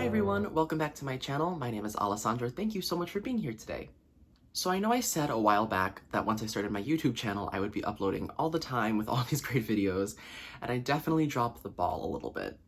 Hi everyone, welcome back to my channel. My name is Alessandro. Thank you so much for being here today. So I know I said a while back that once I started my YouTube channel, I would be uploading all the time with all these great videos, and I definitely dropped the ball a little bit.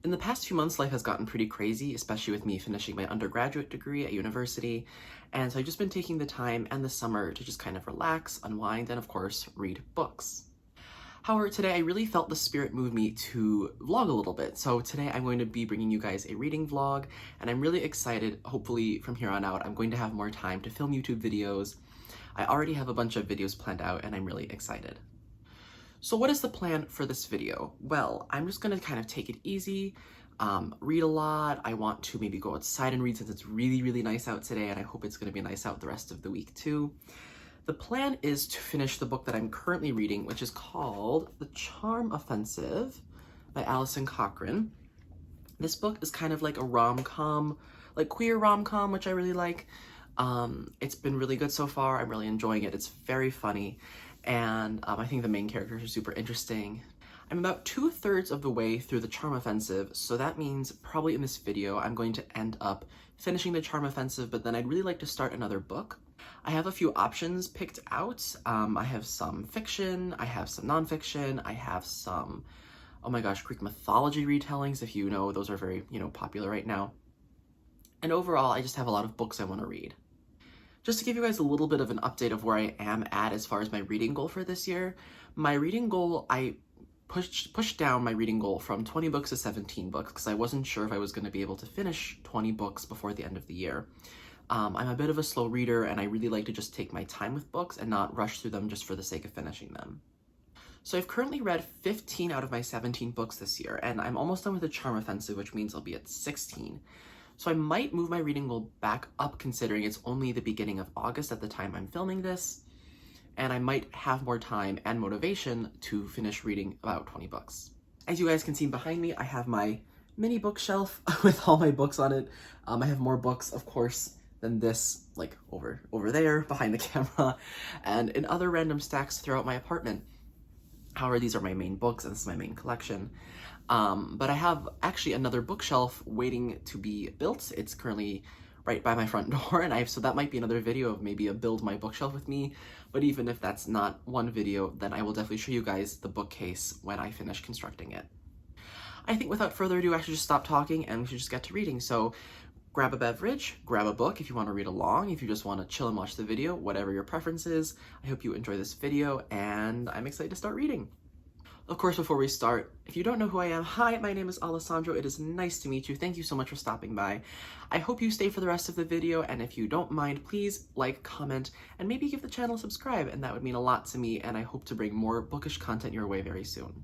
In the past few months, life has gotten pretty crazy, especially with me finishing my undergraduate degree at university, and so I've just been taking the time and the summer to just kind of relax, unwind, and of course, read books. However, today I really felt the spirit move me to vlog a little bit. So today I'm going to be bringing you guys a reading vlog, and I'm really excited. Hopefully from here on out, I'm going to have more time to film YouTube videos. I already have a bunch of videos planned out, and I'm really excited. So what is the plan for this video? Well, I'm just gonna kind of take it easy, read a lot. I want to maybe go outside and read since it's really, really nice out today, and I hope it's gonna be nice out the rest of the week too. The plan is to finish the book that I'm currently reading, which is called The Charm Offensive by Alison Cochrane. This book is kind of like a rom-com, like queer rom-com, which I really like. It's been really good so far. I'm really enjoying it. It's very funny, and I think the main characters are super interesting. I'm about 2/3 of the way through The Charm Offensive, so that means probably in this video I'm going to end up finishing The Charm Offensive, but then I'd really like to start another book. I have a few options picked out. I have some fiction, I have some nonfiction, I have some, oh my gosh, Greek mythology retellings, if you know, those are very, popular right now. And overall, I just have a lot of books I want to read. Just to give you guys a little bit of an update of where I am at as far as my reading goal for this year, my reading goal, I pushed down my reading goal from 20 books to 17 books because I wasn't sure if I was going to be able to finish 20 books before the end of the year. I'm a bit of a slow reader, and I really like to just take my time with books and not rush through them just for the sake of finishing them. So I've currently read 15 out of my 17 books this year, and I'm almost done with The Charm Offensive, which means I'll be at 16. So I might move my reading goal back up considering it's only the beginning of August at the time I'm filming this, and I might have more time and motivation to finish reading about 20 books. As you guys can see behind me, I have my mini bookshelf with all my books on it. I have more books, of course, than this, like over there behind the camera, and in other random stacks throughout my apartment. However, these are my main books and this is my main collection. But I have actually another bookshelf waiting to be built. It's currently right by my front door, and so that might be another video of maybe a build my bookshelf with me. But even if that's not one video, then I will definitely show you guys the bookcase when I finish constructing it. I think without further ado, I should just stop talking and we should just get to reading. So grab a beverage, grab a book if you want to read along, if you just want to chill and watch the video, whatever your preference is. I hope you enjoy this video, and I'm excited to start reading. Of course, before we start, if you don't know who I am, hi, my name is Alessandro. It is nice to meet you. Thank you so much for stopping by. I hope you stay for the rest of the video, and if you don't mind, please like, comment, and maybe give the channel a subscribe, and that would mean a lot to me, and I hope to bring more bookish content your way very soon.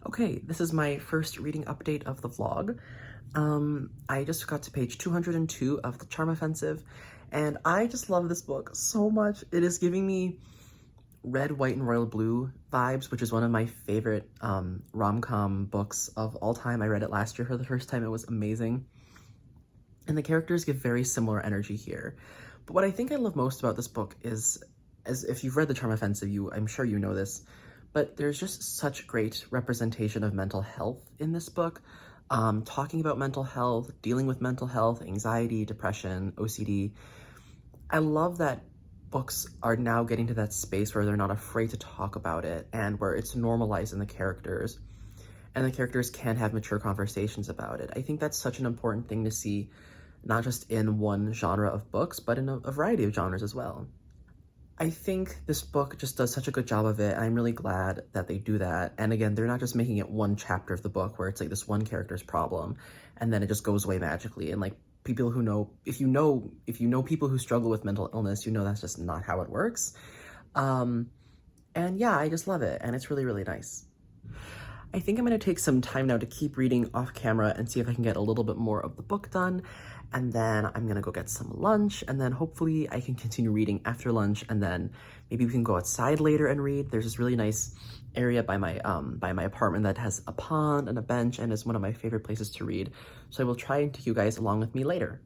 Okay, this is my first reading update of the vlog. I just got to page 202 of The Charm Offensive, and I just love this book so much. It is giving me Red, White, and Royal Blue vibes, which is one of my favorite rom-com books of all time. I read it last year for the first time. It was amazing. And the characters give very similar energy here. But what I think I love most about this book is, as if you've read The Charm Offensive, I'm sure you know this, but there's just such great representation of mental health in this book. Talking about mental health, dealing with mental health, anxiety, depression, OCD. I love that books are now getting to that space where they're not afraid to talk about it and where it's normalized in the characters. And the characters can have mature conversations about it. I think that's such an important thing to see, not just in one genre of books, but in a variety of genres as well. I think this book just does such a good job of it, and I'm really glad that they do that. And again, they're not just making it one chapter of the book where it's like this one character's problem, and then it just goes away magically. And like people who know, if you know people who struggle with mental illness, you know that's just not how it works. And yeah, I just love it, and it's really, really nice. I think I'm going to take some time now to keep reading off camera and see if I can get a little bit more of the book done. And then I'm going to go get some lunch, and then hopefully I can continue reading after lunch, and then maybe we can go outside later and read. There's this really nice area by my apartment that has a pond and a bench and is one of my favorite places to read. So I will try and take you guys along with me later.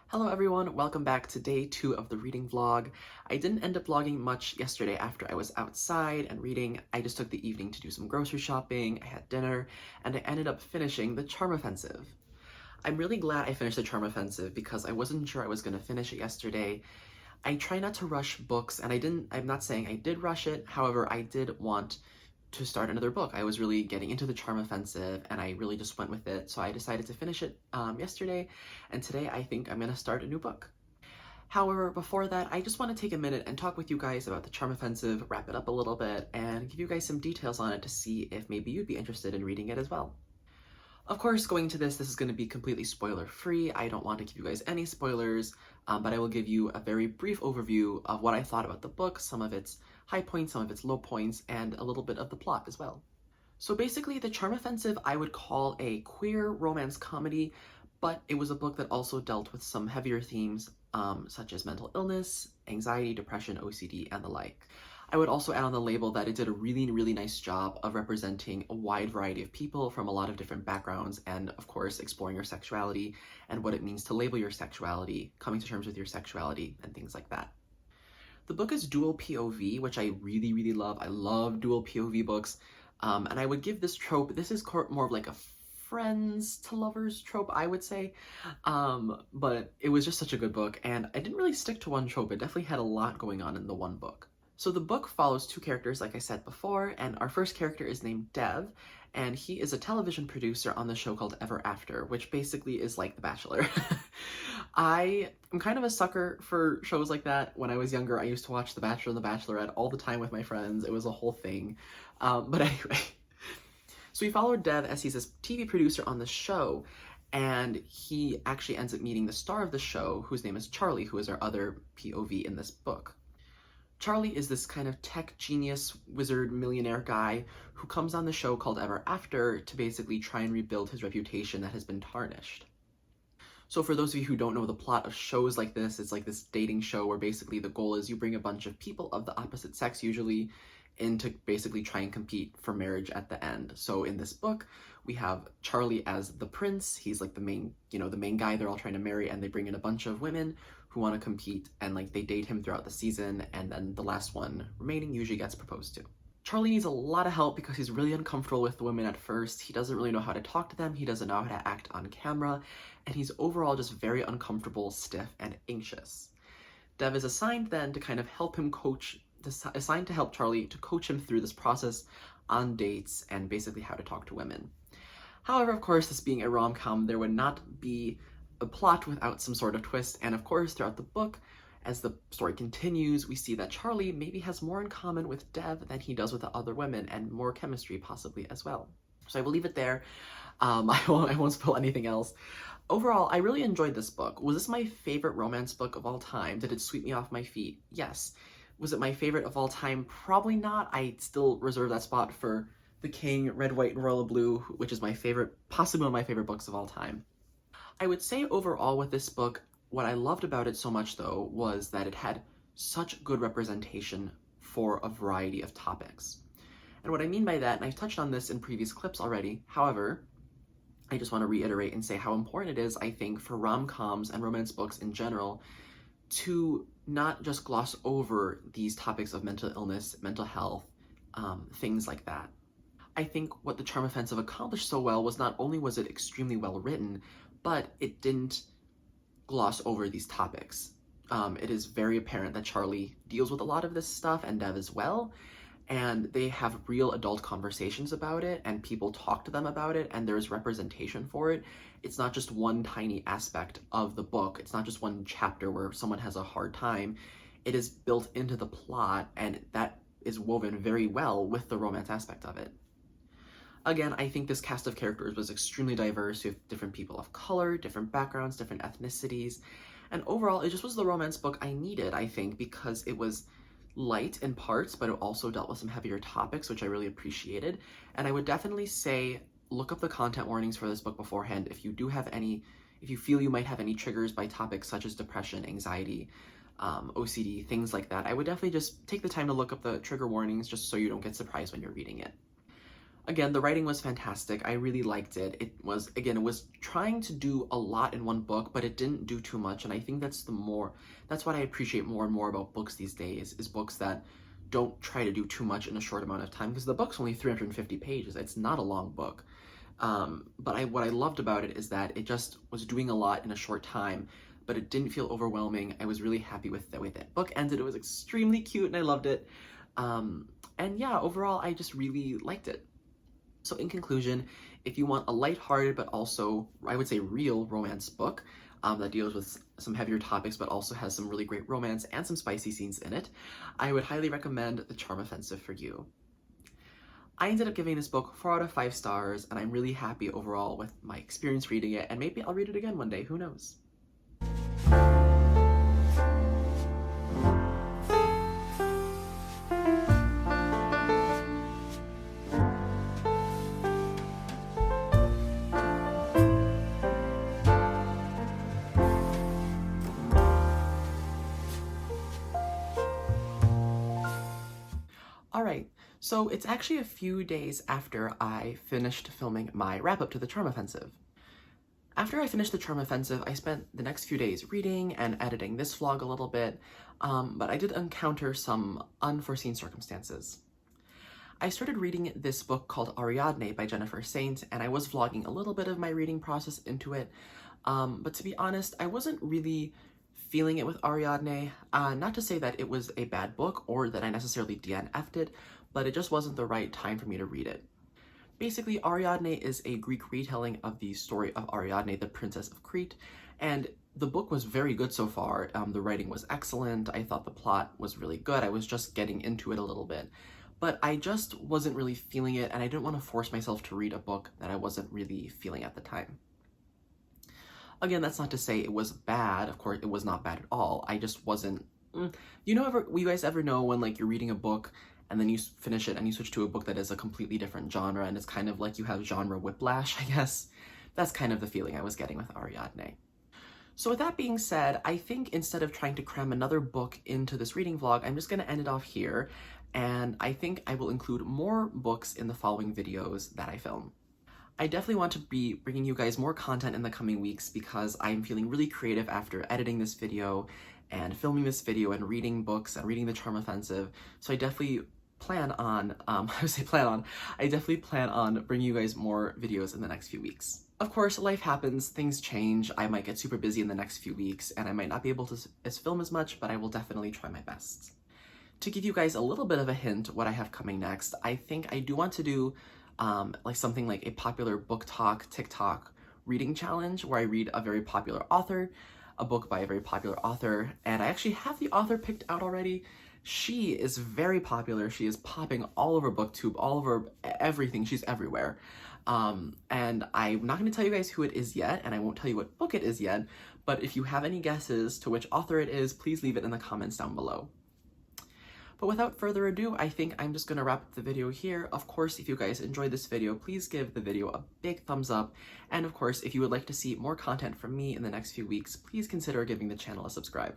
Hello everyone, welcome back to day 2 of the reading vlog. I didn't end up vlogging much yesterday after I was outside and reading. I just took the evening to do some grocery shopping, I had dinner, and I ended up finishing The Charm Offensive. I'm really glad I finished The Charm Offensive because I wasn't sure I was going to finish it yesterday. I try not to rush books, and I'm not saying I did rush it, however, I did want to start another book. I was really getting into The Charm Offensive, and I really just went with it, so I decided to finish it yesterday, and today I think I'm gonna start a new book. However, before that, I just want to take a minute and talk with you guys about The Charm Offensive, wrap it up a little bit, and give you guys some details on it to see if maybe you'd be interested in reading it as well. Of course, going to this is going to be completely spoiler-free. I don't want to give you guys any spoilers, but I will give you a very brief overview of what I thought about the book, some of its high points, some of its low points, and a little bit of the plot as well. So basically, The Charm Offensive I would call a queer romance comedy, but it was a book that also dealt with some heavier themes, such as mental illness, anxiety, depression, OCD, and the like. I would also add on the label that it did a really, really nice job of representing a wide variety of people from a lot of different backgrounds, and of course exploring your sexuality and what it means to label your sexuality, coming to terms with your sexuality, and things like that. The book is dual POV, which I really, really love. I love dual POV books, and I would give this trope, this is more of like a friends to lovers trope, I would say, but it was just such a good book, and I didn't really stick to one trope. It definitely had a lot going on in the one book. So the book follows two characters, like I said before, and our first character is named Dev, and he is a television producer on the show called Ever After, which basically is like The Bachelor. I am kind of a sucker for shows like that. When I was younger, I used to watch The Bachelor and The Bachelorette all the time with my friends. It was a whole thing. But anyway, so we followed Dev as he's a TV producer on the show, and he actually ends up meeting the star of the show, whose name is Charlie, who is our other POV in this book. Charlie is this kind of tech genius, wizard, millionaire guy who comes on the show called Ever After to basically try and rebuild his reputation that has been tarnished. So for those of you who don't know the plot of shows like this, it's like this dating show where basically the goal is you bring a bunch of people of the opposite sex usually in to basically try and compete for marriage at the end. So in this book, we have Charlie as the prince. He's like the main guy they're all trying to marry, and they bring in a bunch of women who want to compete, and like they date him throughout the season, and then the last one remaining usually gets proposed to. Charlie needs a lot of help because he's really uncomfortable with the women at first. He doesn't really know how to talk to them, he doesn't know how to act on camera, and he's overall just very uncomfortable, stiff, and anxious. Dev is assigned then to kind of help him assigned to help Charlie to coach him through this process on dates and basically how to talk to women. However, of course, this being a rom-com, there would not be a plot without some sort of twist, and of course, throughout the book, As the story continues, we see that Charlie maybe has more in common with Dev than he does with the other women, and more chemistry possibly as well. So I will leave it there. I won't spoil anything else. Overall, I really enjoyed this book. Was this my favorite romance book of all time? Did it sweep me off my feet? Yes. Was it my favorite of all time? Probably not. I still reserve that spot for The King, Red, White, and Royal Blue, which is my favorite, possibly one of my favorite books of all time. I would say overall with this book, what I loved about it so much though was that it had such good representation for a variety of topics. And what I mean by that, and I've touched on this in previous clips already, however, I just want to reiterate and say how important it is, I think, for rom-coms and romance books in general to not just gloss over these topics of mental illness, mental health, things like that. I think what The Charm Offensive accomplished so well was not only was it extremely well written, but it didn't gloss over these topics. It is very apparent that Charlie deals with a lot of this stuff, and Dev as well, and they have real adult conversations about it, and people talk to them about it, and there's representation for it. It's not just one tiny aspect of the book. It's not just one chapter where someone has a hard time. It is built into the plot, and that is woven very well with the romance aspect of it. Again, I think this cast of characters was extremely diverse. You have different people of color, different backgrounds, different ethnicities, and overall, it just was the romance book I needed, I think, because it was light in parts, but it also dealt with some heavier topics, which I really appreciated. And I would definitely say look up the content warnings for this book beforehand if you do have any, if you feel you might have any triggers by topics such as depression, anxiety, OCD, things like that. I would definitely just take the time to look up the trigger warnings just so you don't get surprised when you're reading it. Again, the writing was fantastic. I really liked it. It was trying to do a lot in one book, but it didn't do too much. And I think that's what I appreciate more and more about books these days, is books that don't try to do too much in a short amount of time, because the book's only 350 pages. It's not a long book. But what I loved about it is that it just was doing a lot in a short time, but it didn't feel overwhelming. I was really happy with the way that book ended. It was extremely cute and I loved it. And yeah, overall, I just really liked it. So in conclusion, if you want a lighthearted but also, I would say, real romance book that deals with some heavier topics but also has some really great romance and some spicy scenes in it, I would highly recommend The Charm Offensive for you. I ended up giving this book 4 out of 5 stars, and I'm really happy overall with my experience reading it, and maybe I'll read it again one day, who knows? Alright, so it's actually a few days after I finished filming my wrap-up to The Charm Offensive. After I finished The Charm Offensive, I spent the next few days reading and editing this vlog a little bit, but I did encounter some unforeseen circumstances. I started reading this book called Ariadne by Jennifer Saint, and I was vlogging a little bit of my reading process into it, but to be honest, I wasn't really feeling it with Ariadne. Not to say that it was a bad book or that I necessarily DNF'd it, but it just wasn't the right time for me to read it. Basically, Ariadne is a Greek retelling of the story of Ariadne, the Princess of Crete, and the book was very good so far. The writing was excellent. I thought the plot was really good. I was just getting into it a little bit, but I just wasn't really feeling it, and I didn't want to force myself to read a book that I wasn't really feeling at the time. Again, that's not to say it was bad. Of course, it was not bad at all. I just wasn't, you guys ever know when like you're reading a book and then you finish it and you switch to a book that is a completely different genre, and it's kind of like you have genre whiplash, I guess? That's kind of the feeling I was getting with Ariadne. So with that being said, I think instead of trying to cram another book into this reading vlog, I'm just gonna end it off here, and I think I will include more books in the following videos that I film. I definitely want to be bringing you guys more content in the coming weeks because I'm feeling really creative after editing this video and filming this video and reading books and reading The Charm Offensive. So I definitely plan on, I definitely plan on bringing you guys more videos in the next few weeks. Of course, life happens, things change. I might get super busy in the next few weeks and I might not be able to film as much, but I will definitely try my best. To give you guys a little bit of a hint what I have coming next, I think I do want to do like something like a popular book talk TikTok reading challenge where I read a very popular author. a book by a very popular author, and I actually have the author picked out already. She is very popular. She is popping all over BookTube, all over everything. She's everywhere. And I'm not going to tell you guys who it is yet, and I won't tell you what book it is yet, but if you have any guesses to which author it is, please leave it in the comments down below. But without further ado, I think I'm just going to wrap up the video here. Of course, if you guys enjoyed this video, please give the video a big thumbs up. And of course, if you would like to see more content from me in the next few weeks, please consider giving the channel a subscribe.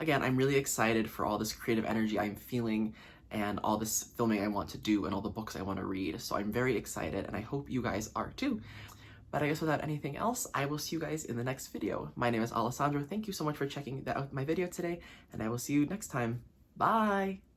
Again, I'm really excited for all this creative energy I'm feeling and all this filming I want to do and all the books I want to read. So I'm very excited, and I hope you guys are too. But I guess without anything else, I will see you guys in the next video. My name is Alessandro. Thank you so much for checking out my video today, and I will see you next time. Bye!